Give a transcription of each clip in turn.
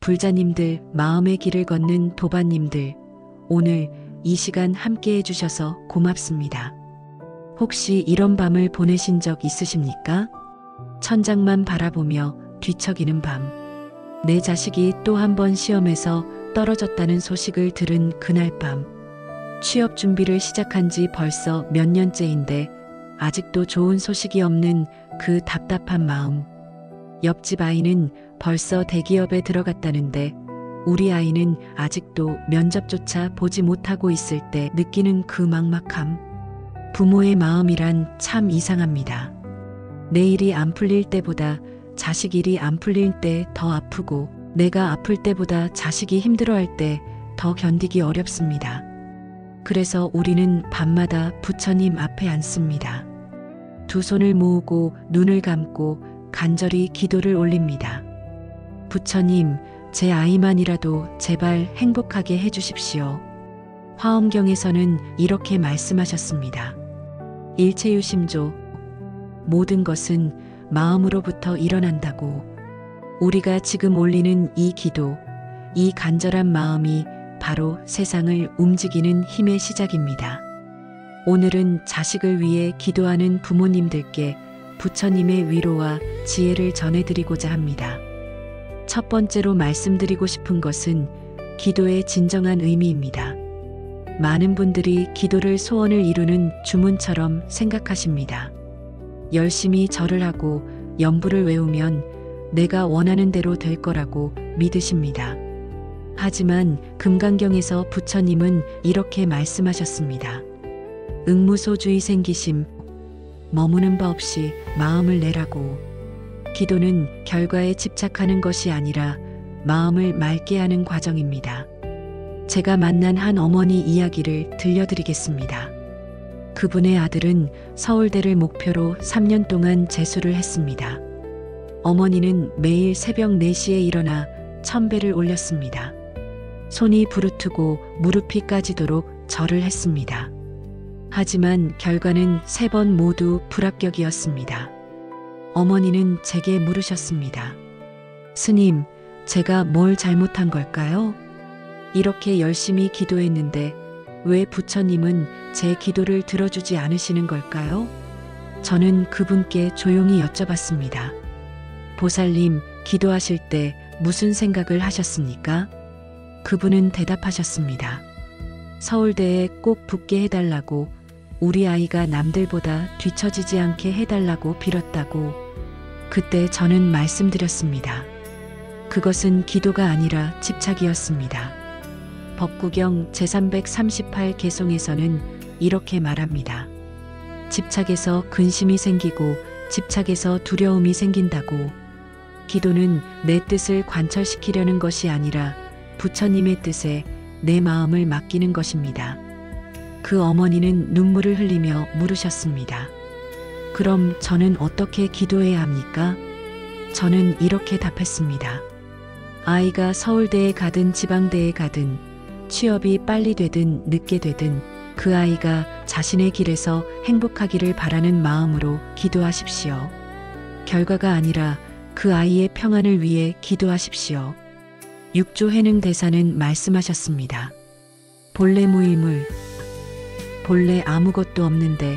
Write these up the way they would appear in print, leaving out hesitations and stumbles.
불자님들, 마음의 길을 걷는 도반님들, 오늘 이 시간 함께 해주셔서 고맙습니다. 혹시 이런 밤을 보내신 적 있으십니까? 천장만 바라보며 뒤척이는 밤. 내 자식이 또 한 번 시험에서 떨어졌다는 소식을 들은 그날 밤. 취업 준비를 시작한 지 벌써 몇 년째인데 아직도 좋은 소식이 없는 그 답답한 마음. 옆집 아이는 벌써 대기업에 들어갔다는데 우리 아이는 아직도 면접조차 보지 못하고 있을 때 느끼는 그 막막함. 부모의 마음이란 참 이상합니다. 내 일이 안 풀릴 때보다 자식 일이 안 풀릴 때 더 아프고 내가 아플 때보다 자식이 힘들어할 때 더 견디기 어렵습니다. 그래서 우리는 밤마다 부처님 앞에 앉습니다. 두 손을 모으고 눈을 감고 간절히 기도를 올립니다. 부처님, 제 아이만이라도 제발 행복하게 해주십시오. 화엄경에서는 이렇게 말씀하셨습니다. 일체유심조, 모든 것은 마음으로부터 일어난다고. 우리가 지금 올리는 이 기도, 이 간절한 마음이 바로 세상을 움직이는 힘의 시작입니다. 오늘은 자식을 위해 기도하는 부모님들께 부처님의 위로와 지혜를 전해드리고자 합니다. 첫 번째로 말씀드리고 싶은 것은 기도의 진정한 의미입니다. 많은 분들이 기도를 소원을 이루는 주문처럼 생각하십니다. 열심히 절을 하고 연부를 외우면 내가 원하는 대로 될 거라고 믿으십니다. 하지만 금강경에서 부처님은 이렇게 말씀하셨습니다. 응무소주의 생기심, 머무는 바 없이 마음을 내라고. 기도는 결과에 집착하는 것이 아니라 마음을 맑게 하는 과정입니다. 제가 만난 한 어머니 이야기를 들려드리겠습니다. 그분의 아들은 서울대를 목표로 3년 동안 재수를 했습니다. 어머니는 매일 새벽 4시에 일어나 1000배를 올렸습니다. 손이 부르트고 무릎이 까지도록 절을 했습니다. 하지만 결과는 3번 모두 불합격이었습니다. 어머니는 제게 물으셨습니다. 스님, 제가 뭘 잘못한 걸까요? 이렇게 열심히 기도했는데 왜 부처님은 제 기도를 들어주지 않으시는 걸까요? 저는 그분께 조용히 여쭤봤습니다. 보살님, 기도하실 때 무슨 생각을 하셨습니까? 그분은 대답하셨습니다. 서울대에 꼭 붙게 해달라고, 우리 아이가 남들보다 뒤처지지 않게 해달라고 빌었다고. 그때 저는 말씀드렸습니다. 그것은 기도가 아니라 집착이었습니다. 법구경 제338 개송에서는 이렇게 말합니다. 집착에서 근심이 생기고 집착에서 두려움이 생긴다고. 기도는 내 뜻을 관철시키려는 것이 아니라 부처님의 뜻에 내 마음을 맡기는 것입니다. 그 어머니는 눈물을 흘리며 물으셨습니다. 그럼 저는 어떻게 기도해야 합니까? 저는 이렇게 답했습니다. 아이가 서울대에 가든 지방대에 가든 취업이 빨리 되든 늦게 되든 그 아이가 자신의 길에서 행복하기를 바라는 마음으로 기도하십시오. 결과가 아니라 그 아이의 평안을 위해 기도하십시오. 육조 해능 대사는 말씀하셨습니다. 본래 무일물, 본래 아무것도 없는데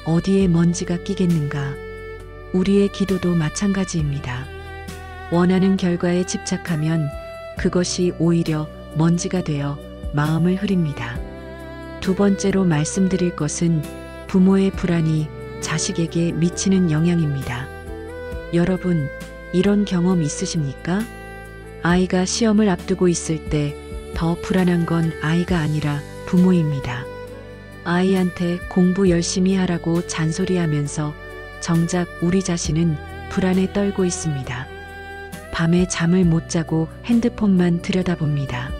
어디에 먼지가 끼겠는가. 우리의 기도도 마찬가지입니다. 원하는 결과에 집착하면 그것이 오히려 먼지가 되어 마음을 흐립니다. 두 번째로 말씀드릴 것은 부모의 불안이 자식에게 미치는 영향입니다. 여러분, 이런 경험 있으십니까? 아이가 시험을 앞두고 있을 때 더 불안한 건 아이가 아니라 부모입니다. 아이한테 공부 열심히 하라고 잔소리하면서 정작 우리 자신은 불안에 떨고 있습니다. 밤에 잠을 못 자고 핸드폰만 들여다봅니다.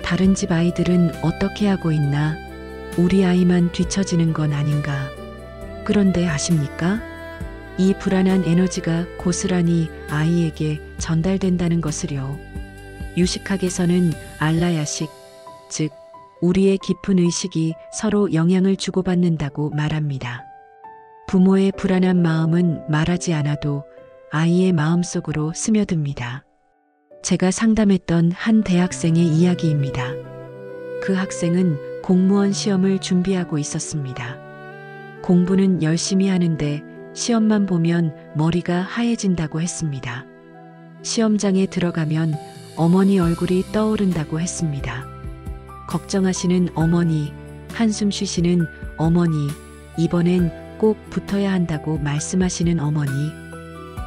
다른 집 아이들은 어떻게 하고 있나? 우리 아이만 뒤처지는 건 아닌가? 그런데 아십니까? 이 불안한 에너지가 고스란히 아이에게 전달된다는 것을요. 유식학에서는 알라야식, 즉 우리의 깊은 의식이 서로 영향을 주고받는다고 말합니다. 부모의 불안한 마음은 말하지 않아도 아이의 마음속으로 스며듭니다. 제가 상담했던 한 대학생의 이야기입니다. 그 학생은 공무원 시험을 준비하고 있었습니다. 공부는 열심히 하는데 시험만 보면 머리가 하얘진다고 했습니다. 시험장에 들어가면 어머니 얼굴이 떠오른다고 했습니다. 걱정하시는 어머니, 한숨 쉬시는 어머니, 이번엔 꼭 붙어야 한다고 말씀하시는 어머니.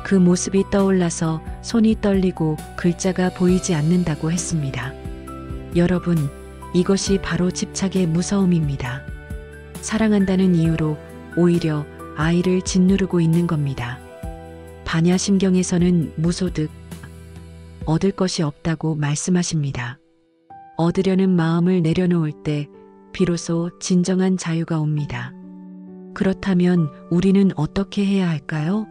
그 모습이 떠올라서 손이 떨리고 글자가 보이지 않는다고 했습니다. 여러분, 이것이 바로 집착의 무서움입니다. 사랑한다는 이유로 오히려 아이를 짓누르고 있는 겁니다. 반야심경에서는 무소득, 얻을 것이 없다고 말씀하십니다. 얻으려는 마음을 내려놓을 때 비로소 진정한 자유가 옵니다. 그렇다면 우리는 어떻게 해야 할까요?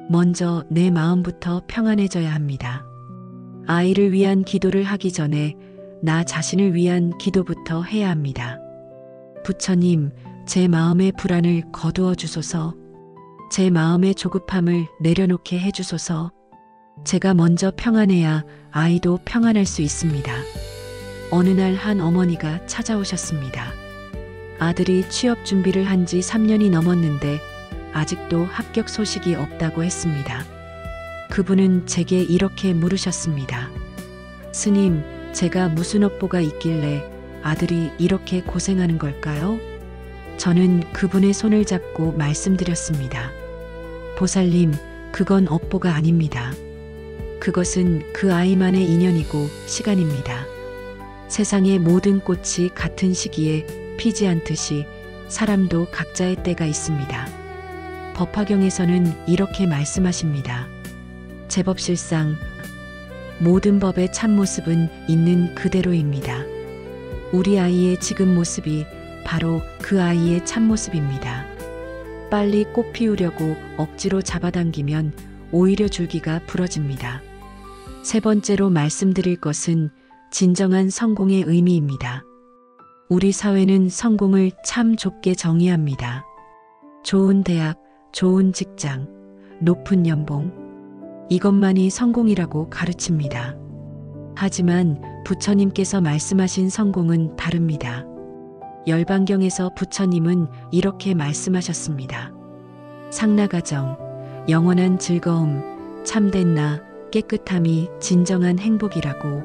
먼저 내 마음부터 평안해져야 합니다. 아이를 위한 기도를 하기 전에 나 자신을 위한 기도부터 해야 합니다. 부처님, 제 마음의 불안을 거두어 주소서. 제 마음의 조급함을 내려놓게 해주소서. 제가 먼저 평안해야 아이도 평안할 수 있습니다. 어느 날 한 어머니가 찾아오셨습니다. 아들이 취업 준비를 한 지 3년이 넘었는데 아직도 합격 소식이 없다고 했습니다. 그분은 제게 이렇게 물으셨습니다. 스님, 제가 무슨 업보가 있길래 아들이 이렇게 고생하는 걸까요? 저는 그분의 손을 잡고 말씀드렸습니다. 보살님, 그건 업보가 아닙니다. 그것은 그 아이만의 인연이고 시간입니다. 세상의 모든 꽃이 같은 시기에 피지 않듯이 사람도 각자의 때가 있습니다. 법화경에서는 이렇게 말씀하십니다. 제법실상 모든 법의 참모습은 있는 그대로입니다. 우리 아이의 지금 모습이 바로 그 아이의 참모습입니다. 빨리 꽃 피우려고 억지로 잡아당기면 오히려 줄기가 부러집니다. 세 번째로 말씀드릴 것은 진정한 성공의 의미입니다. 우리 사회는 성공을 참 좁게 정의합니다. 좋은 대학, 좋은 직장, 높은 연봉, 이것만이 성공이라고 가르칩니다. 하지만 부처님께서 말씀하신 성공은 다릅니다. 열반경에서 부처님은 이렇게 말씀하셨습니다. 상나가정, 영원한 즐거움, 참된 나, 깨끗함이 진정한 행복이라고.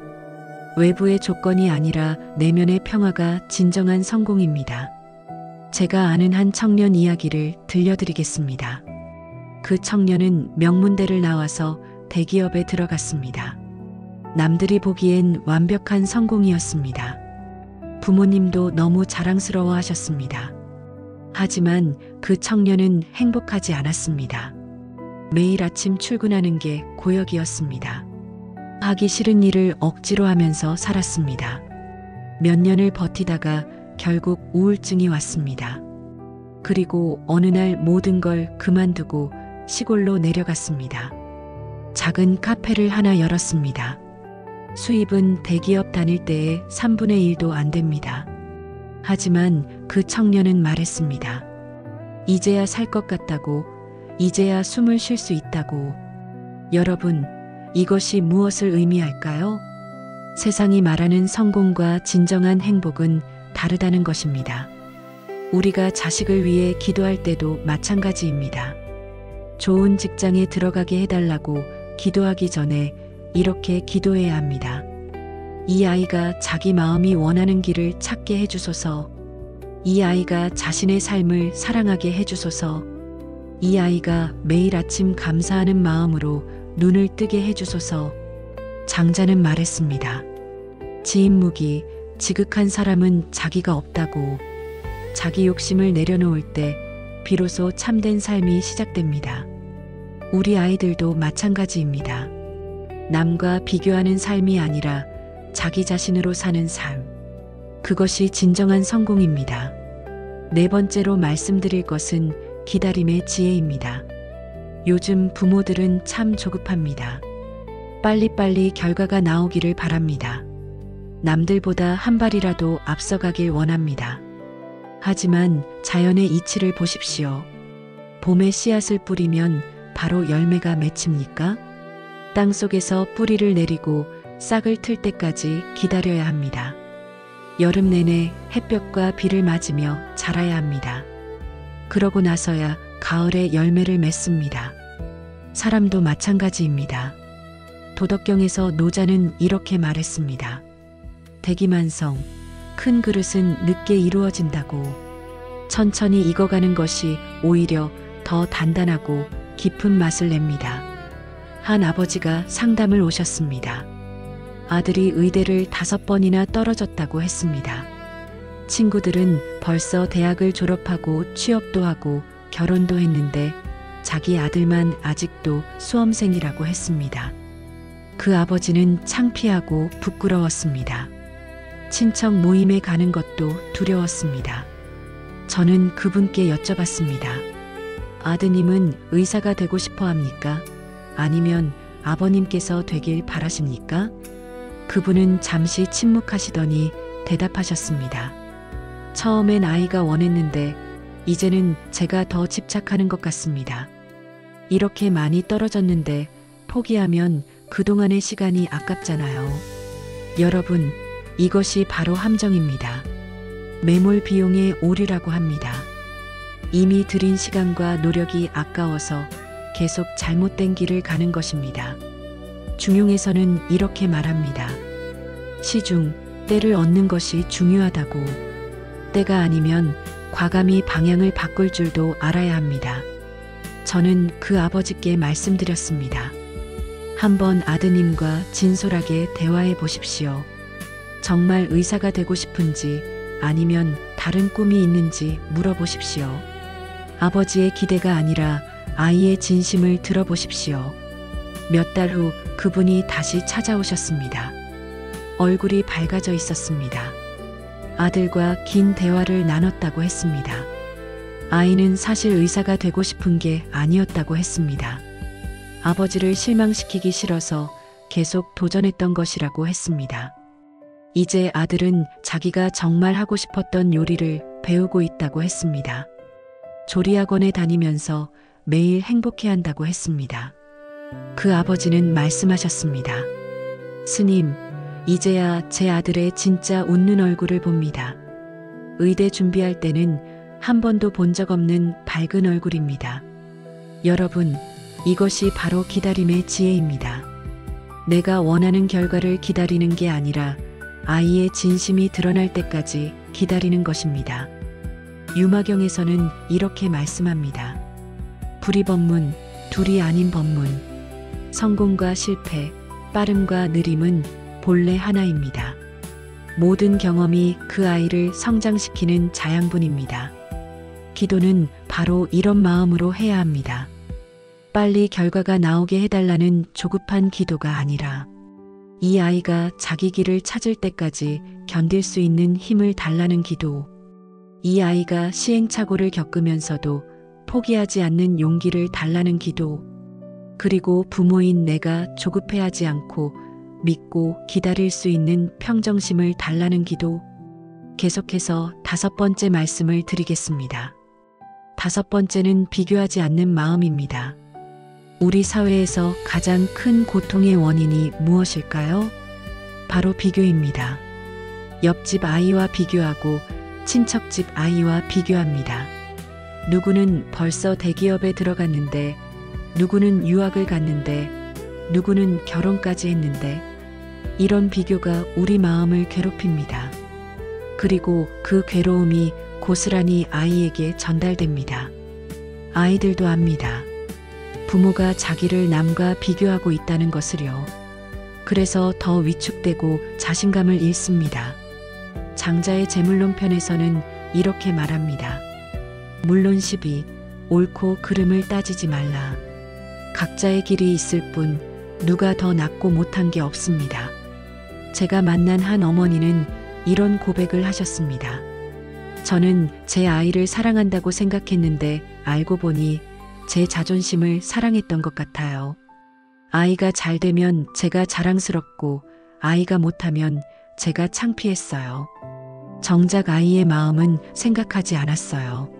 외부의 조건이 아니라 내면의 평화가 진정한 성공입니다. 제가 아는 한 청년 이야기를 들려드리겠습니다. 그 청년은 명문대를 나와서 대기업에 들어갔습니다. 남들이 보기엔 완벽한 성공이었습니다. 부모님도 너무 자랑스러워 하셨습니다. 하지만 그 청년은 행복하지 않았습니다. 매일 아침 출근하는 게 고역이었습니다. 하기 싫은 일을 억지로 하면서 살았습니다. 몇 년을 버티다가 결국 우울증이 왔습니다. 그리고 어느 날 모든 걸 그만두고 시골로 내려갔습니다. 작은 카페를 하나 열었습니다. 수입은 대기업 다닐 때의 3분의 1도 안 됩니다. 하지만 그 청년은 말했습니다. 이제야 살 것 같다고, 이제야 숨을 쉴 수 있다고. 여러분, 이것이 무엇을 의미할까요? 세상이 말하는 성공과 진정한 행복은 다르다는 것입니다. 우리가 자식을 위해 기도할 때도 마찬가지입니다. 좋은 직장에 들어가게 해달라고 기도하기 전에 이렇게 기도해야 합니다. 이 아이가 자기 마음이 원하는 길을 찾게 해주소서. 이 아이가 자신의 삶을 사랑하게 해주소서. 이 아이가 매일 아침 감사하는 마음으로 눈을 뜨게 해주소서. 장자는 말했습니다. 지인무기, 지극한 사람은 자기가 없다고. 자기 욕심을 내려놓을 때 비로소 참된 삶이 시작됩니다. 우리 아이들도 마찬가지입니다. 남과 비교하는 삶이 아니라 자기 자신으로 사는 삶. 그것이 진정한 성공입니다. 네 번째로 말씀드릴 것은 기다림의 지혜입니다. 요즘 부모들은 참 조급합니다. 빨리빨리 결과가 나오기를 바랍니다. 남들보다 한 발이라도 앞서가길 원합니다. 하지만 자연의 이치를 보십시오. 봄에 씨앗을 뿌리면 바로 열매가 맺힙니까? 땅속에서 뿌리를 내리고 싹을 틀 때까지 기다려야 합니다. 여름 내내 햇볕과 비를 맞으며 자라야 합니다. 그러고 나서야 가을에 열매를 맺습니다. 사람도 마찬가지입니다. 도덕경에서 노자는 이렇게 말했습니다. 대기만성, 큰 그릇은 늦게 이루어진다고. 천천히 익어가는 것이 오히려 더 단단하고 깊은 맛을 냅니다. 한 아버지가 상담을 오셨습니다. 아들이 의대를 5번이나 떨어졌다고 했습니다. 친구들은 벌써 대학을 졸업하고 취업도 하고 결혼도 했는데 자기 아들만 아직도 수험생이라고 했습니다. 그 아버지는 창피하고 부끄러웠습니다. 친척 모임에 가는 것도 두려웠습니다. 저는 그분께 여쭤봤습니다. 아드님은 의사가 되고 싶어 합니까? 아니면 아버님께서 되길 바라십니까? 그분은 잠시 침묵하시더니 대답하셨습니다. 처음엔 아이가 원했는데 이제는 제가 더 집착하는 것 같습니다. 이렇게 많이 떨어졌는데 포기하면 그동안의 시간이 아깝잖아요. 여러분, 이것이 바로 함정입니다. 매몰 비용의 오류라고 합니다. 이미 들인 시간과 노력이 아까워서 계속 잘못된 길을 가는 것입니다. 중용에서는 이렇게 말합니다. 시중, 때를 얻는 것이 중요하다고. 때가 아니면 과감히 방향을 바꿀 줄도 알아야 합니다. 저는 그 아버지께 말씀드렸습니다. 한번 아드님과 진솔하게 대화해 보십시오. 정말 의사가 되고 싶은지 아니면 다른 꿈이 있는지 물어보십시오. 아버지의 기대가 아니라 아이의 진심을 들어보십시오. 몇 달 후 그분이 다시 찾아오셨습니다. 얼굴이 밝아져 있었습니다. 아들과 긴 대화를 나눴다고 했습니다. 아이는 사실 의사가 되고 싶은 게 아니었다고 했습니다. 아버지를 실망시키기 싫어서 계속 도전했던 것이라고 했습니다. 이제 아들은 자기가 정말 하고 싶었던 요리를 배우고 있다고 했습니다. 조리학원에 다니면서 매일 행복해한다고 했습니다. 그 아버지는 말씀하셨습니다. 스님, 이제야 제 아들의 진짜 웃는 얼굴을 봅니다. 의대 준비할 때는 한 번도 본 적 없는 밝은 얼굴입니다. 여러분, 이것이 바로 기다림의 지혜입니다. 내가 원하는 결과를 기다리는 게 아니라 아이의 진심이 드러날 때까지 기다리는 것입니다. 유마경에서는 이렇게 말씀합니다. 불이법문, 둘이 아닌 법문. 성공과 실패, 빠름과 느림은 본래 하나입니다. 모든 경험이 그 아이를 성장시키는 자양분입니다. 기도는 바로 이런 마음으로 해야 합니다. 빨리 결과가 나오게 해달라는 조급한 기도가 아니라 이 아이가 자기 길을 찾을 때까지 견딜 수 있는 힘을 달라는 기도. 이 아이가 시행착오를 겪으면서도 포기하지 않는 용기를 달라는 기도. 그리고 부모인 내가 조급해하지 않고 믿고 기다릴 수 있는 평정심을 달라는 기도. 계속해서 5번째 말씀을 드리겠습니다. 5번째는 비교하지 않는 마음입니다. 우리 사회에서 가장 큰 고통의 원인이 무엇일까요? 바로 비교입니다. 옆집 아이와 비교하고 친척집 아이와 비교합니다. 누구는 벌써 대기업에 들어갔는데, 누구는 유학을 갔는데, 누구는 결혼까지 했는데, 이런 비교가 우리 마음을 괴롭힙니다. 그리고 그 괴로움이 고스란히 아이에게 전달됩니다. 아이들도 압니다. 부모가 자기를 남과 비교하고 있다는 것을요. 그래서 더 위축되고 자신감을 잃습니다. 장자의 제물론 편에서는 이렇게 말합니다. 물론 시비, 옳고 그름을 따지지 말라. 각자의 길이 있을 뿐 누가 더 낫고 못한 게 없습니다. 제가 만난 한 어머니는 이런 고백을 하셨습니다. 저는 제 아이를 사랑한다고 생각했는데 알고 보니 제 자존심을 사랑했던 것 같아요. 아이가 잘 되면 제가 자랑스럽고 아이가 못하면 제가 창피했어요. 정작 아이의 마음은 생각하지 않았어요.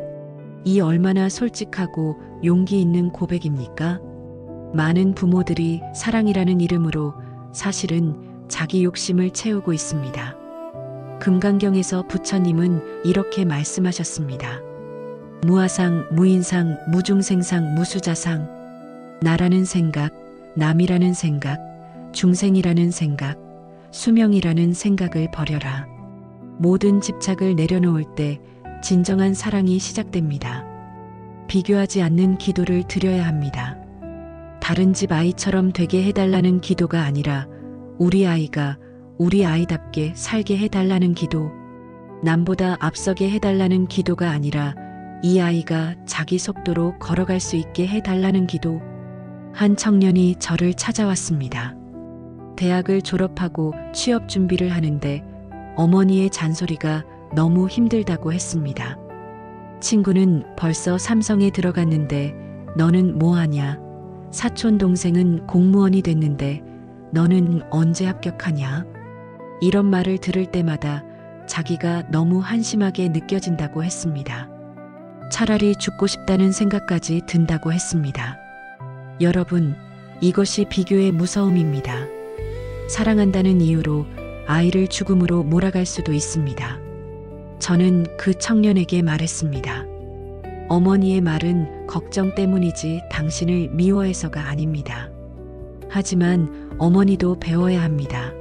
이 얼마나 솔직하고 용기 있는 고백입니까? 많은 부모들이 사랑이라는 이름으로 사실은 자기 욕심을 채우고 있습니다. 금강경에서 부처님은 이렇게 말씀하셨습니다. 무아상, 무인상, 무중생상, 무수자상. 나라는 생각, 남이라는 생각, 중생이라는 생각, 수명이라는 생각을 버려라. 모든 집착을 내려놓을 때 진정한 사랑이 시작됩니다. 비교하지 않는 기도를 드려야 합니다. 다른 집 아이처럼 되게 해달라는 기도가 아니라 우리 아이가 우리 아이답게 살게 해달라는 기도, 남보다 앞서게 해달라는 기도가 아니라 이 아이가 자기 속도로 걸어갈 수 있게 해달라는 기도. 한 청년이 저를 찾아왔습니다. 대학을 졸업하고 취업 준비를 하는데 어머니의 잔소리가 너무 힘들다고 했습니다. 친구는 벌써 삼성에 들어갔는데 너는 뭐 하냐? 사촌 동생은 공무원이 됐는데 너는 언제 합격하냐? 이런 말을 들을 때마다 자기가 너무 한심하게 느껴진다고 했습니다. 차라리 죽고 싶다는 생각까지 든다고 했습니다. 여러분, 이것이 비교의 무서움입니다. 사랑한다는 이유로 아이를 죽음으로 몰아갈 수도 있습니다. 저는 그 청년에게 말했습니다. 어머니의 말은 걱정 때문이지 당신을 미워해서가 아닙니다. 하지만 어머니도 배워야 합니다.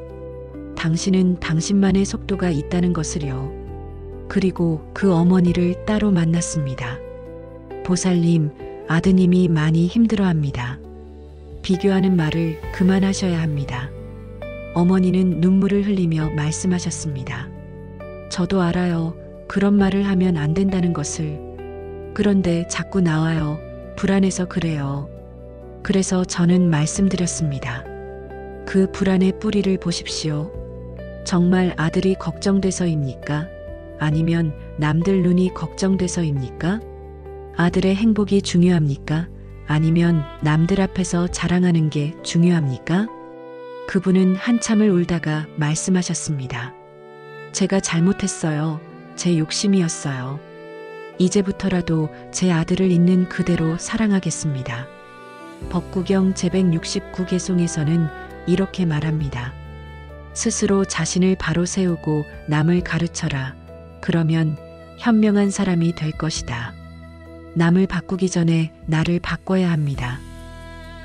당신은 당신만의 속도가 있다는 것을요. 그리고 그 어머니를 따로 만났습니다. 보살님, 아드님이 많이 힘들어합니다. 비교하는 말을 그만하셔야 합니다. 어머니는 눈물을 흘리며 말씀하셨습니다. 저도 알아요. 그런 말을 하면 안 된다는 것을. 그런데 자꾸 나와요. 불안해서 그래요. 그래서 저는 말씀드렸습니다. 그 불안의 뿌리를 보십시오. 정말 아들이 걱정돼서입니까? 아니면 남들 눈이 걱정돼서입니까? 아들의 행복이 중요합니까? 아니면 남들 앞에서 자랑하는 게 중요합니까? 그분은 한참을 울다가 말씀하셨습니다. 제가 잘못했어요. 제 욕심이었어요. 이제부터라도 제 아들을 있는 그대로 사랑하겠습니다. 법구경 제169개송에서는 이렇게 말합니다. 스스로 자신을 바로 세우고 남을 가르쳐라. 그러면 현명한 사람이 될 것이다. 남을 바꾸기 전에 나를 바꿔야 합니다.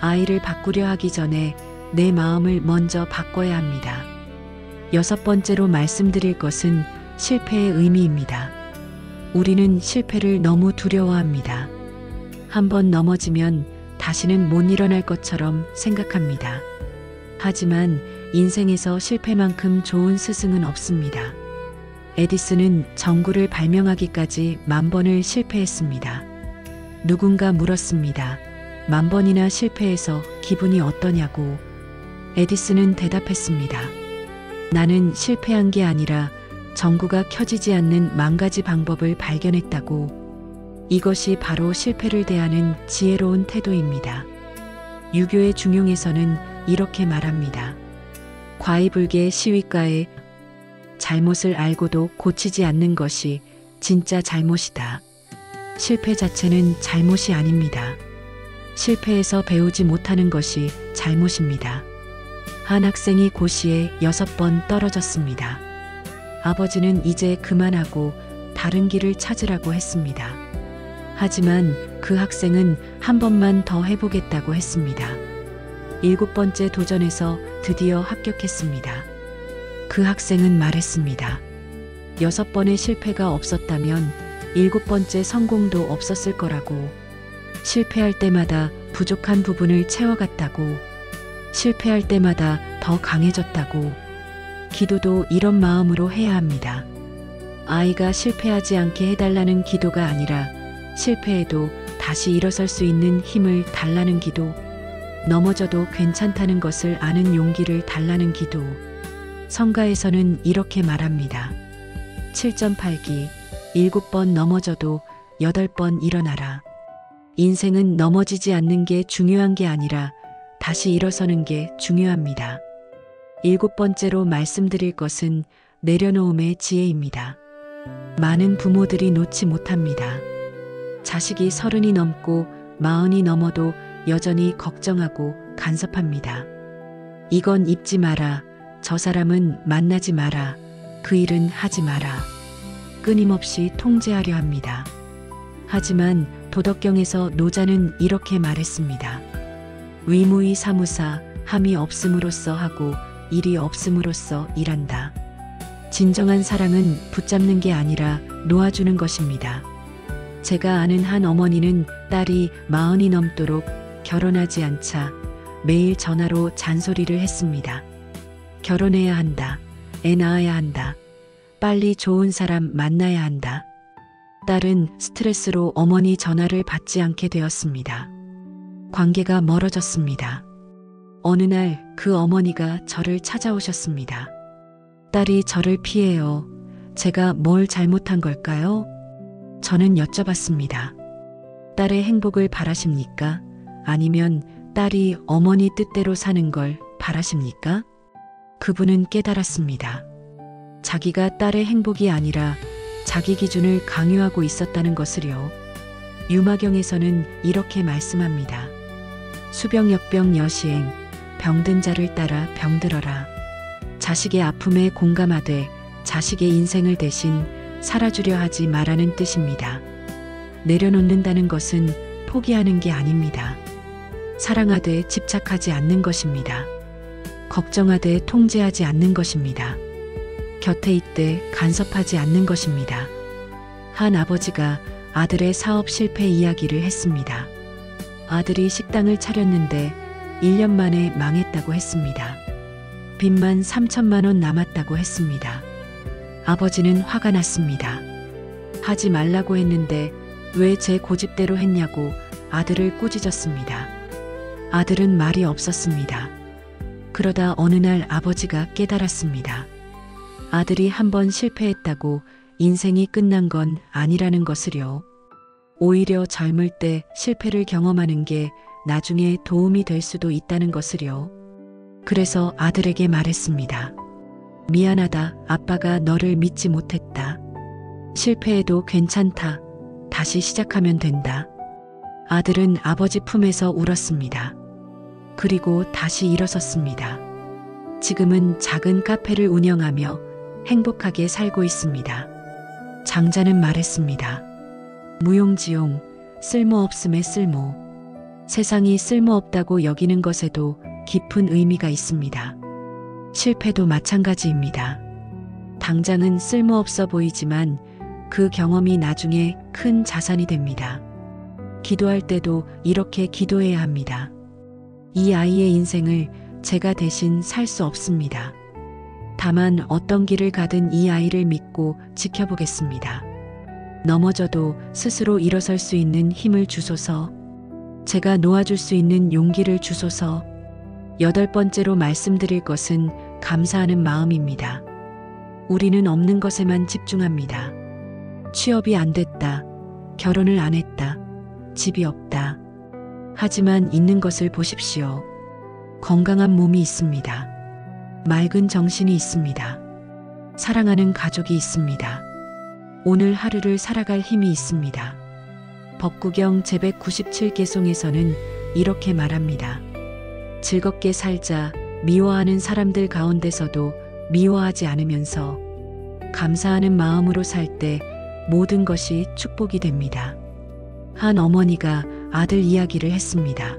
아이를 바꾸려 하기 전에 내 마음을 먼저 바꿔야 합니다. 6번째로 말씀드릴 것은 실패의 의미입니다. 우리는 실패를 너무 두려워합니다. 한번 넘어지면 다시는 못 일어날 것처럼 생각합니다. 하지만 인생에서 실패만큼 좋은 스승은 없습니다. 에디슨은 전구를 발명하기까지 10,000번을 실패했습니다. 누군가 물었습니다. 10,000번이나 실패해서 기분이 어떠냐고. 에디슨은 대답했습니다. 나는 실패한 게 아니라 전구가 켜지지 않는 10,000가지 방법을 발견했다고. 이것이 바로 실패를 대하는 지혜로운 태도입니다. 유교의 중용에서는 이렇게 말합니다. 과이불개 시위가에 잘못을 알고도 고치지 않는 것이 진짜 잘못이다. 실패 자체는 잘못이 아닙니다. 실패에서 배우지 못하는 것이 잘못입니다. 한 학생이 고시에 6번 떨어졌습니다. 아버지는 이제 그만하고 다른 길을 찾으라고 했습니다. 하지만 그 학생은 한 번만 더 해보겠다고 했습니다. 7번째 도전에서 드디어 합격했습니다. 그 학생은 말했습니다. 6번의 실패가 없었다면 7번째 성공도 없었을 거라고. 실패할 때마다 부족한 부분을 채워갔다고. 실패할 때마다 더 강해졌다고. 기도도 이런 마음으로 해야 합니다. 아이가 실패하지 않게 해달라는 기도가 아니라 실패해도 다시 일어설 수 있는 힘을 달라는 기도. 넘어져도 괜찮다는 것을 아는 용기를 달라는 기도. 성가에서는 이렇게 말합니다. 7.8기 7번 넘어져도 8번 일어나라. 인생은 넘어지지 않는 게 중요한 게 아니라 다시 일어서는 게 중요합니다. 7번째로 말씀드릴 것은 내려놓음의 지혜입니다. 많은 부모들이 놓지 못합니다. 자식이 30이 넘고 40이 넘어도 여전히 걱정하고 간섭합니다. 이건 입지 마라. 저 사람은 만나지 마라. 그 일은 하지 마라. 끊임없이 통제하려 합니다. 하지만 도덕경에서 노자는 이렇게 말했습니다. 위무이 사무사, 함이 없음으로써 하고 일이 없음으로써 일한다. 진정한 사랑은 붙잡는 게 아니라 놓아주는 것입니다. 제가 아는 한 어머니는 딸이 40이 넘도록 결혼하지 않자 매일 전화로 잔소리를 했습니다. 결혼해야 한다. 애 낳아야 한다. 빨리 좋은 사람 만나야 한다. 딸은 스트레스로 어머니 전화를 받지 않게 되었습니다. 관계가 멀어졌습니다. 어느 날 그 어머니가 저를 찾아오셨습니다. 딸이 저를 피해요. 제가 뭘 잘못한 걸까요? 저는 여쭤봤습니다. 딸의 행복을 바라십니까? 아니면 딸이 어머니 뜻대로 사는 걸 바라십니까? 그분은 깨달았습니다. 자기가 딸의 행복이 아니라 자기 기준을 강요하고 있었다는 것을요. 유마경에서는 이렇게 말씀합니다. 수병역병 여시행, 병든 자를 따라 병들어라. 자식의 아픔에 공감하되 자식의 인생을 대신 살아주려 하지 말라는 뜻입니다. 내려놓는다는 것은 포기하는 게 아닙니다. 사랑하되 집착하지 않는 것입니다. 걱정하되 통제하지 않는 것입니다. 곁에 있되 간섭하지 않는 것입니다. 한 아버지가 아들의 사업 실패 이야기를 했습니다. 아들이 식당을 차렸는데 1년 만에 망했다고 했습니다. 빚만 3천만 원 남았다고 했습니다. 아버지는 화가 났습니다. 하지 말라고 했는데 왜 제 고집대로 했냐고 아들을 꾸짖었습니다. 아들은 말이 없었습니다. 그러다 어느 날 아버지가 깨달았습니다. 아들이 한번 실패했다고 인생이 끝난 건 아니라는 것을요. 오히려 젊을 때 실패를 경험하는 게 나중에 도움이 될 수도 있다는 것을요. 그래서 아들에게 말했습니다. 미안하다. 아빠가 너를 믿지 못했다. 실패해도 괜찮다. 다시 시작하면 된다. 아들은 아버지 품에서 울었습니다. 그리고 다시 일어섰습니다. 지금은 작은 카페를 운영하며 행복하게 살고 있습니다. 장자는 말했습니다. 무용지용, 쓸모없음의 쓸모. 세상이 쓸모없다고 여기는 것에도 깊은 의미가 있습니다. 실패도 마찬가지입니다. 당장은 쓸모없어 보이지만 그 경험이 나중에 큰 자산이 됩니다. 기도할 때도 이렇게 기도해야 합니다. 이 아이의 인생을 제가 대신 살 수 없습니다. 다만 어떤 길을 가든 이 아이를 믿고 지켜보겠습니다. 넘어져도 스스로 일어설 수 있는 힘을 주소서. 제가 놓아줄 수 있는 용기를 주소서. 8번째로 말씀드릴 것은 감사하는 마음입니다. 우리는 없는 것에만 집중합니다. 취업이 안 됐다. 결혼을 안 했다. 집이 없다. 하지만 있는 것을 보십시오. 건강한 몸이 있습니다. 맑은 정신이 있습니다. 사랑하는 가족이 있습니다. 오늘 하루를 살아갈 힘이 있습니다. 법구경 제197개송에서는 이렇게 말합니다. 즐겁게 살자. 미워하는 사람들 가운데서도 미워하지 않으면서 감사하는 마음으로 살 때 모든 것이 축복이 됩니다. 한 어머니가 아들 이야기를 했습니다.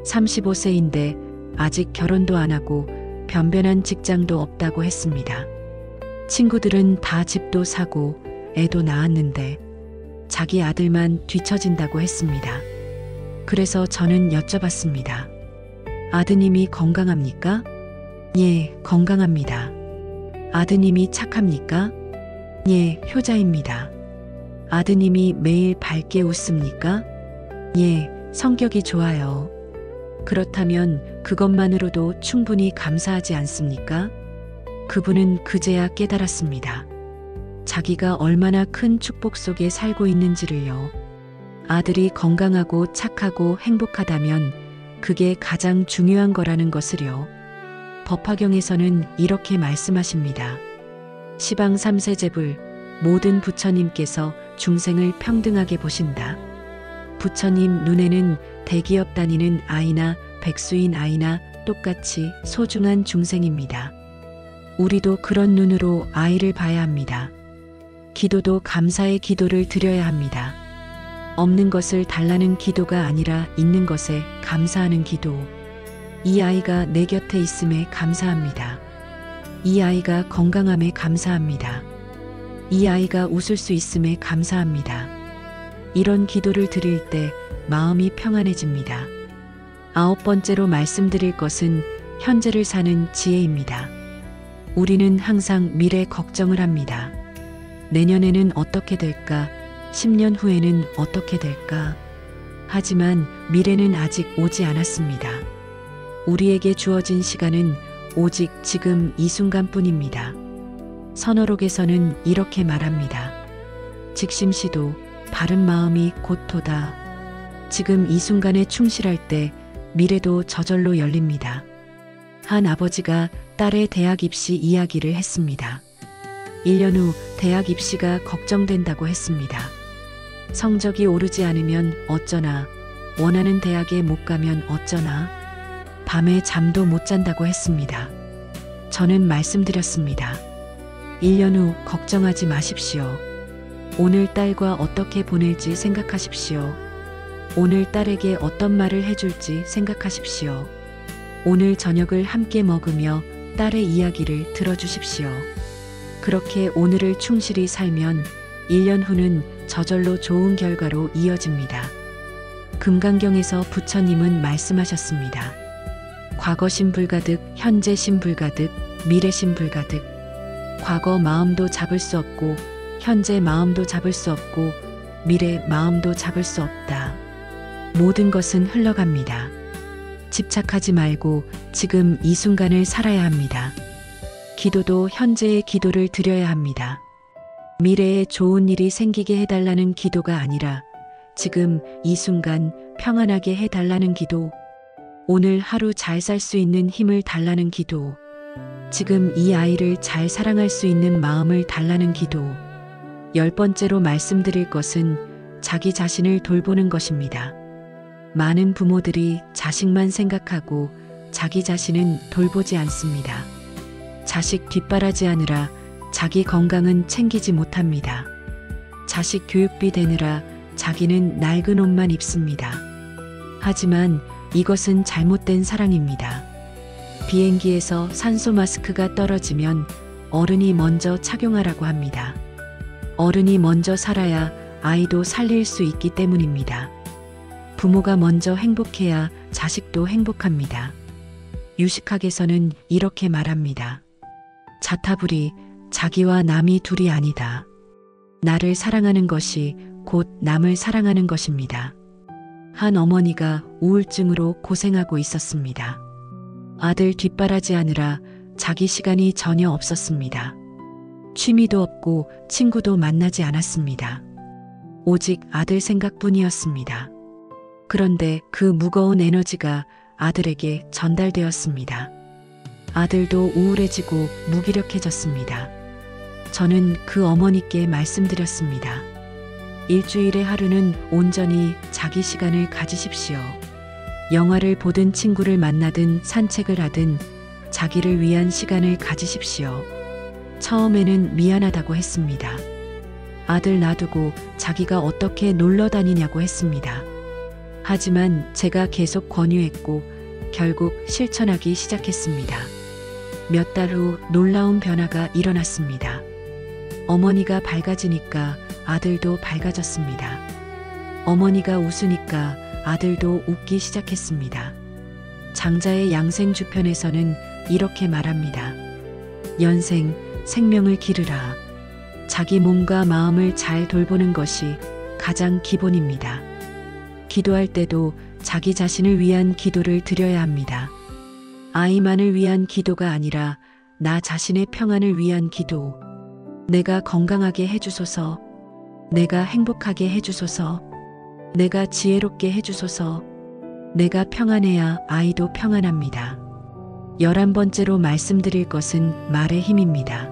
35세인데 아직 결혼도 안 하고 변변한 직장도 없다고 했습니다. 친구들은 다 집도 사고 애도 낳았는데 자기 아들만 뒤처진다고 했습니다. 그래서 저는 여쭤봤습니다. 아드님이 건강합니까? 예, 건강합니다. 아드님이 착합니까? 예, 효자입니다. 아드님이 매일 밝게 웃습니까? 예, 성격이 좋아요. 그렇다면 그것만으로도 충분히 감사하지 않습니까? 그분은 그제야 깨달았습니다. 자기가 얼마나 큰 축복 속에 살고 있는지를요. 아들이 건강하고 착하고 행복하다면 그게 가장 중요한 거라는 것을요. 법화경에서는 이렇게 말씀하십니다. 시방 3세제불 모든 부처님께서 중생을 평등하게 보신다. 부처님 눈에는 대기업 다니는 아이나 백수인 아이나 똑같이 소중한 중생입니다. 우리도 그런 눈으로 아이를 봐야 합니다. 기도도 감사의 기도를 드려야 합니다. 없는 것을 달라는 기도가 아니라 있는 것에 감사하는 기도. 이 아이가 내 곁에 있음에 감사합니다. 이 아이가 건강함에 감사합니다. 이 아이가 웃을 수 있음에 감사합니다. 이런 기도를 드릴 때 마음이 평안해집니다. 9번째로 말씀드릴 것은 현재를 사는 지혜입니다. 우리는 항상 미래 걱정을 합니다. 내년에는 어떻게 될까? 10년 후에는 어떻게 될까? 하지만 미래는 아직 오지 않았습니다. 우리에게 주어진 시간은 오직 지금 이 순간뿐입니다. 선어록에서는 이렇게 말합니다. 직심시도 바른 마음이 곧 도다. 지금 이 순간에 충실할 때 미래도 저절로 열립니다. 한 아버지가 딸의 대학 입시 이야기를 했습니다. 1년 후 대학 입시가 걱정된다고 했습니다. 성적이 오르지 않으면 어쩌나, 원하는 대학에 못 가면 어쩌나, 밤에 잠도 못 잔다고 했습니다. 저는 말씀드렸습니다. 1년 후 걱정하지 마십시오. 오늘 딸과 어떻게 보낼지 생각하십시오. 오늘 딸에게 어떤 말을 해줄지 생각하십시오. 오늘 저녁을 함께 먹으며 딸의 이야기를 들어주십시오. 그렇게 오늘을 충실히 살면 1년 후는 저절로 좋은 결과로 이어집니다. 금강경에서 부처님은 말씀하셨습니다. 과거심 불가득, 현재심 불가득, 미래심 불가득. 과거 마음도 잡을 수 없고, 현재 마음도 잡을 수 없고, 미래 마음도 잡을 수 없다. 모든 것은 흘러갑니다. 집착하지 말고 지금 이 순간을 살아야 합니다. 기도도 현재의 기도를 드려야 합니다. 미래에 좋은 일이 생기게 해달라는 기도가 아니라 지금 이 순간 평안하게 해달라는 기도. 오늘 하루 잘 살 수 있는 힘을 달라는 기도. 지금 이 아이를 잘 사랑할 수 있는 마음을 달라는 기도. 10번째로 말씀드릴 것은 자기 자신을 돌보는 것입니다. 많은 부모들이 자식만 생각하고 자기 자신은 돌보지 않습니다. 자식 뒷바라지하느라 자기 건강은 챙기지 못합니다. 자식 교육비 대느라 자기는 낡은 옷만 입습니다. 하지만 이것은 잘못된 사랑입니다. 비행기에서 산소 마스크가 떨어지면 어른이 먼저 착용하라고 합니다. 어른이 먼저 살아야 아이도 살릴 수 있기 때문입니다. 부모가 먼저 행복해야 자식도 행복합니다. 유식학에서는 이렇게 말합니다. 자타불이 자기와 남이 둘이 아니다. 나를 사랑하는 것이 곧 남을 사랑하는 것입니다. 한 어머니가 우울증으로 고생하고 있었습니다. 아들 뒷바라지하느라 자기 시간이 전혀 없었습니다. 취미도 없고 친구도 만나지 않았습니다. 오직 아들 생각뿐이었습니다. 그런데 그 무거운 에너지가 아들에게 전달되었습니다. 아들도 우울해지고 무기력해졌습니다. 저는 그 어머니께 말씀드렸습니다. 일주일의 하루는 온전히 자기 시간을 가지십시오. 영화를 보든 친구를 만나든 산책을 하든 자기를 위한 시간을 가지십시오. 처음에는 미안하다고 했습니다. 아들 놔두고 자기가 어떻게 놀러 다니냐고 했습니다. 하지만 제가 계속 권유했고 결국 실천하기 시작했습니다. 몇 달 후 놀라운 변화가 일어났습니다. 어머니가 밝아지니까 아들도 밝아졌습니다. 어머니가 웃으니까 아들도 웃기 시작했습니다. 장자의 양생주편에서는 이렇게 말합니다. 연생, 생명을 기르라. 자기 몸과 마음을 잘 돌보는 것이 가장 기본입니다. 기도할 때도 자기 자신을 위한 기도를 드려야 합니다. 아이만을 위한 기도가 아니라 나 자신의 평안을 위한 기도. 내가 건강하게 해주소서. 내가 행복하게 해주소서. 내가 지혜롭게 해주소서. 내가 평안해야 아이도 평안합니다. 11번째로 말씀드릴 것은 말의 힘입니다.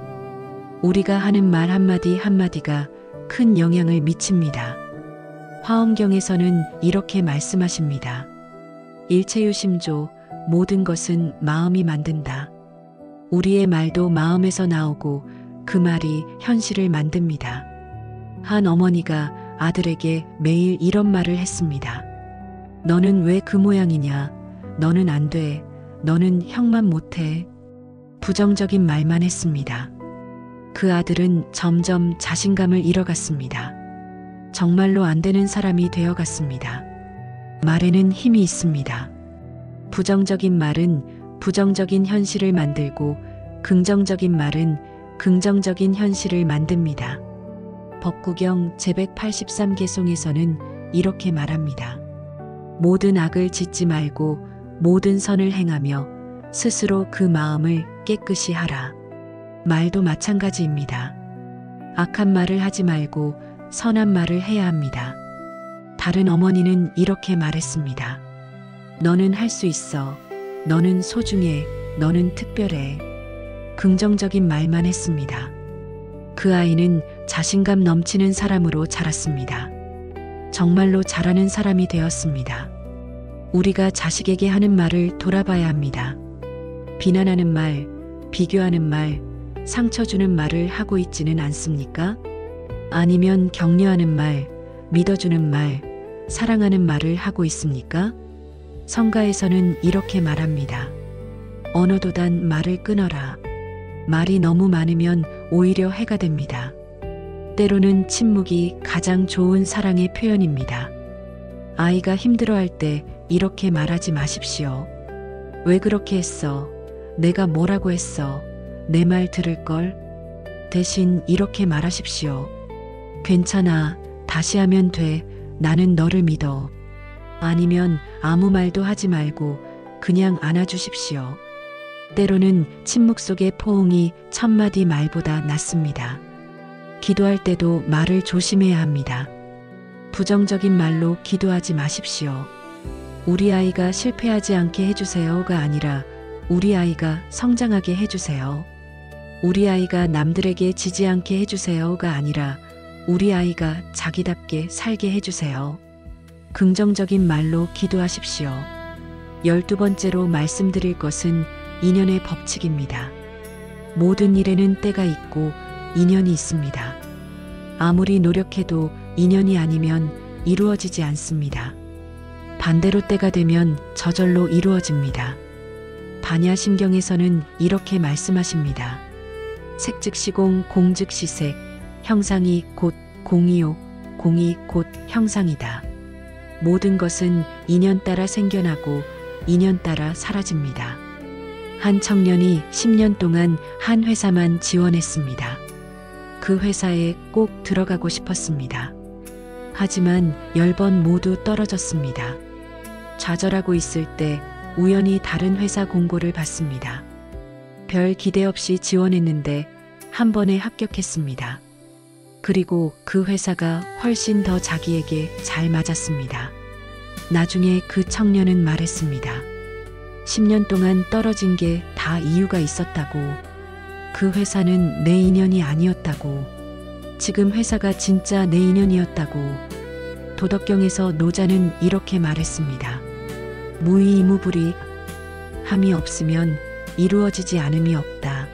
우리가 하는 말 한마디 한마디가 큰 영향을 미칩니다. 화엄경에서는 이렇게 말씀하십니다. 일체유심조, 모든 것은 마음이 만든다. 우리의 말도 마음에서 나오고 그 말이 현실을 만듭니다. 한 어머니가 아들에게 매일 이런 말을 했습니다. 너는 왜 그 모양이냐? 너는 안 돼. 너는 형만 못해. 부정적인 말만 했습니다. 그 아들은 점점 자신감을 잃어갔습니다. 정말로 안 되는 사람이 되어갔습니다. 말에는 힘이 있습니다. 부정적인 말은 부정적인 현실을 만들고 긍정적인 말은 긍정적인 현실을 만듭니다. 법구경 제183개송에서는 이렇게 말합니다. 모든 악을 짓지 말고 모든 선을 행하며 스스로 그 마음을 깨끗이 하라. 말도 마찬가지입니다. 악한 말을 하지 말고 선한 말을 해야 합니다. 다른 어머니는 이렇게 말했습니다. 너는 할 수 있어. 너는 소중해. 너는 특별해. 긍정적인 말만 했습니다. 그 아이는 자신감 넘치는 사람으로 자랐습니다. 정말로 잘하는 사람이 되었습니다. 우리가 자식에게 하는 말을 돌아봐야 합니다. 비난하는 말, 비교하는 말, 상처 주는 말을 하고 있지는 않습니까? 아니면 격려하는 말, 믿어주는 말, 사랑하는 말을 하고 있습니까? 성가에서는 이렇게 말합니다. 언어도단 말을 끊어라. 말이 너무 많으면 오히려 해가 됩니다. 때로는 침묵이 가장 좋은 사랑의 표현입니다. 아이가 힘들어할 때 이렇게 말하지 마십시오. 왜 그렇게 했어? 내가 뭐라고 했어? 내 말 들을걸? 대신 이렇게 말하십시오. 괜찮아. 다시 하면 돼. 나는 너를 믿어. 아니면 아무 말도 하지 말고 그냥 안아주십시오. 때로는 침묵 속의 포옹이 천마디 말보다 낫습니다. 기도할 때도 말을 조심해야 합니다. 부정적인 말로 기도하지 마십시오. 우리 아이가 실패하지 않게 해주세요가 아니라 우리 아이가 성장하게 해주세요. 우리 아이가 남들에게 지지 않게 해주세요가 아니라 우리 아이가 자기답게 살게 해주세요. 긍정적인 말로 기도하십시오. 12번째로 말씀드릴 것은 인연의 법칙입니다. 모든 일에는 때가 있고 인연이 있습니다. 아무리 노력해도 인연이 아니면 이루어지지 않습니다. 반대로 때가 되면 저절로 이루어집니다. 반야심경에서는 이렇게 말씀하십니다. 색즉시공, 공즉시색, 형상이 곧 공이요, 공이 곧 형상이다. 모든 것은 인연 따라 생겨나고 인연 따라 사라집니다. 한 청년이 10년 동안 한 회사만 지원했습니다. 그 회사에 꼭 들어가고 싶었습니다. 하지만 10번 모두 떨어졌습니다. 좌절하고 있을 때 우연히 다른 회사 공고를 봤습니다. 별 기대 없이 지원했는데 한 번에 합격했습니다. 그리고 그 회사가 훨씬 더 자기에게 잘 맞았습니다. 나중에 그 청년은 말했습니다. 10년 동안 떨어진 게 다 이유가 있었다고. 그 회사는 내 인연이 아니었다고. 지금 회사가 진짜 내 인연이었다고. 도덕경에서 노자는 이렇게 말했습니다. 무의무불이 함이 없으면 이루어지지 않음이 없다.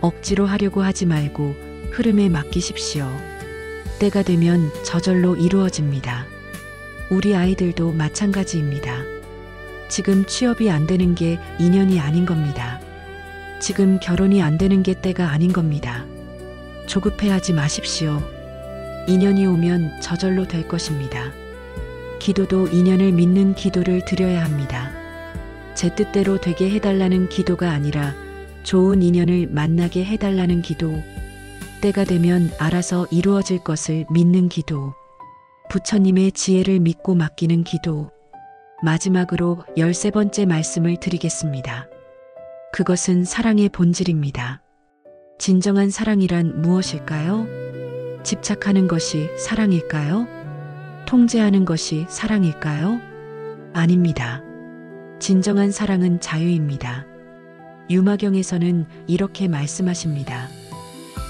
억지로 하려고 하지 말고 흐름에 맡기십시오. 때가 되면 저절로 이루어집니다. 우리 아이들도 마찬가지입니다. 지금 취업이 안 되는 게 인연이 아닌 겁니다. 지금 결혼이 안 되는 게 때가 아닌 겁니다. 조급해하지 마십시오. 인연이 오면 저절로 될 것입니다. 기도도 인연을 믿는 기도를 드려야 합니다. 제 뜻대로 되게 해달라는 기도가 아니라 좋은 인연을 만나게 해달라는 기도. 때가 되면 알아서 이루어질 것을 믿는 기도. 부처님의 지혜를 믿고 맡기는 기도. 마지막으로 13번째 말씀을 드리겠습니다. 그것은 사랑의 본질입니다. 진정한 사랑이란 무엇일까요? 집착하는 것이 사랑일까요? 통제하는 것이 사랑일까요? 아닙니다. 진정한 사랑은 자유입니다. 유마경에서는 이렇게 말씀하십니다.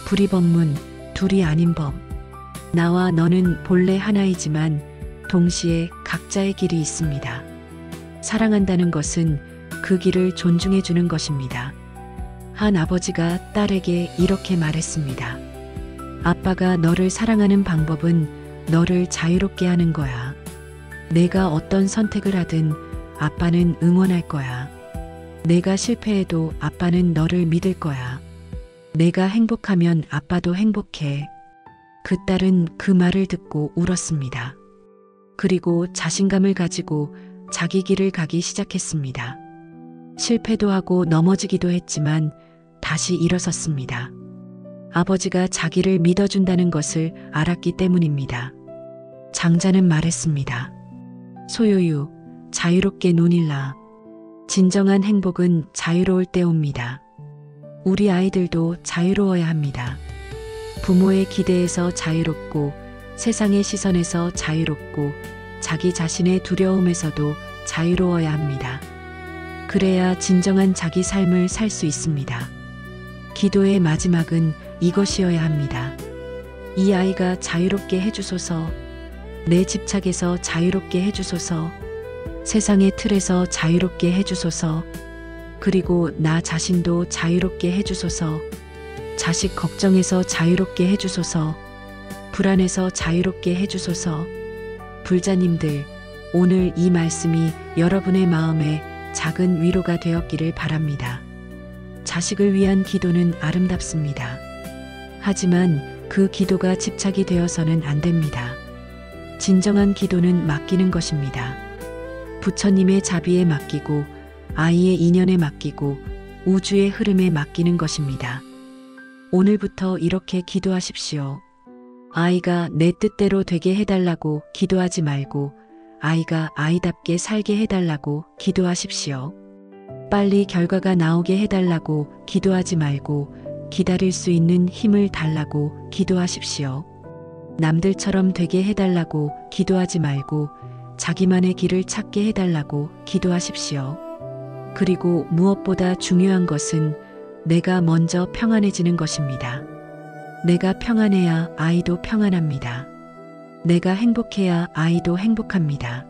불이법문, 둘이 아닌 법. 나와 너는 본래 하나이지만 동시에 각자의 길이 있습니다. 사랑한다는 것은 그 길을 존중해 주는 것입니다. 한 아버지가 딸에게 이렇게 말했습니다. 아빠가 너를 사랑하는 방법은 너를 자유롭게 하는 거야. 내가 어떤 선택을 하든 아빠는 응원할 거야. 내가 실패해도 아빠는 너를 믿을 거야. 내가 행복하면 아빠도 행복해. 그 딸은 그 말을 듣고 울었습니다. 그리고 자신감을 가지고 자기 길을 가기 시작했습니다. 실패도 하고 넘어지기도 했지만 다시 일어섰습니다. 아버지가 자기를 믿어준다는 것을 알았기 때문입니다. 장자는 말했습니다. 소요유, 자유롭게 논일라. 진정한 행복은 자유로울 때 옵니다. 우리 아이들도 자유로워야 합니다. 부모의 기대에서 자유롭고 세상의 시선에서 자유롭고 자기 자신의 두려움에서도 자유로워야 합니다. 그래야 진정한 자기 삶을 살 수 있습니다. 기도의 마지막은 이것이어야 합니다. 이 아이가 자유롭게 해주소서. 내 집착에서 자유롭게 해주소서. 세상의 틀에서 자유롭게 해주소서. 그리고 나 자신도 자유롭게 해주소서. 자식 걱정에서 자유롭게 해주소서. 불안에서 자유롭게 해주소서. 불자님들, 오늘 이 말씀이 여러분의 마음에 작은 위로가 되었기를 바랍니다. 자식을 위한 기도는 아름답습니다. 하지만 그 기도가 집착이 되어서는 안 됩니다. 진정한 기도는 맡기는 것입니다. 부처님의 자비에 맡기고 아이의 인연에 맡기고 우주의 흐름에 맡기는 것입니다. 오늘부터 이렇게 기도하십시오. 아이가 내 뜻대로 되게 해달라고 기도하지 말고 아이가 아이답게 살게 해달라고 기도하십시오. 빨리 결과가 나오게 해달라고 기도하지 말고 기다릴 수 있는 힘을 달라고 기도하십시오. 남들처럼 되게 해달라고 기도하지 말고 자기만의 길을 찾게 해달라고 기도하십시오. 그리고 무엇보다 중요한 것은 내가 먼저 평안해지는 것입니다. 내가 평안해야 아이도 평안합니다. 내가 행복해야 아이도 행복합니다.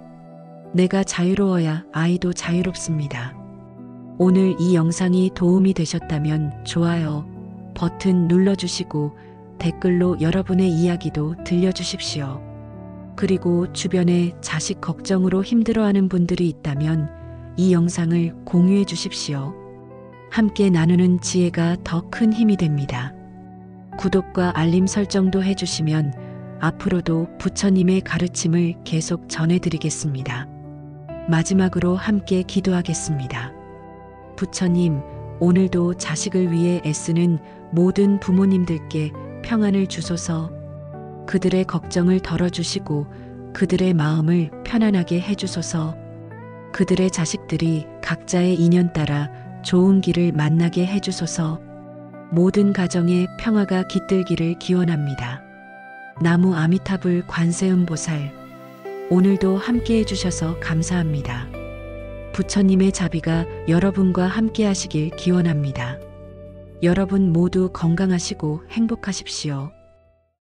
내가 자유로워야 아이도 자유롭습니다. 오늘 이 영상이 도움이 되셨다면 좋아요 버튼 눌러주시고 댓글로 여러분의 이야기도 들려주십시오. 그리고 주변에 자식 걱정으로 힘들어하는 분들이 있다면 이 영상을 공유해 주십시오. 함께 나누는 지혜가 더 큰 힘이 됩니다. 구독과 알림 설정도 해주시면 앞으로도 부처님의 가르침을 계속 전해드리겠습니다. 마지막으로 함께 기도하겠습니다. 부처님, 오늘도 자식을 위해 애쓰는 모든 부모님들께 평안을 주소서. 그들의 걱정을 덜어주시고 그들의 마음을 편안하게 해주소서. 그들의 자식들이 각자의 인연 따라 좋은 길을 만나게 해주소서. 모든 가정에 평화가 깃들기를 기원합니다. 나무 아미타불 관세음보살, 오늘도 함께 해주셔서 감사합니다. 부처님의 자비가 여러분과 함께 하시길 기원합니다. 여러분 모두 건강하시고 행복하십시오.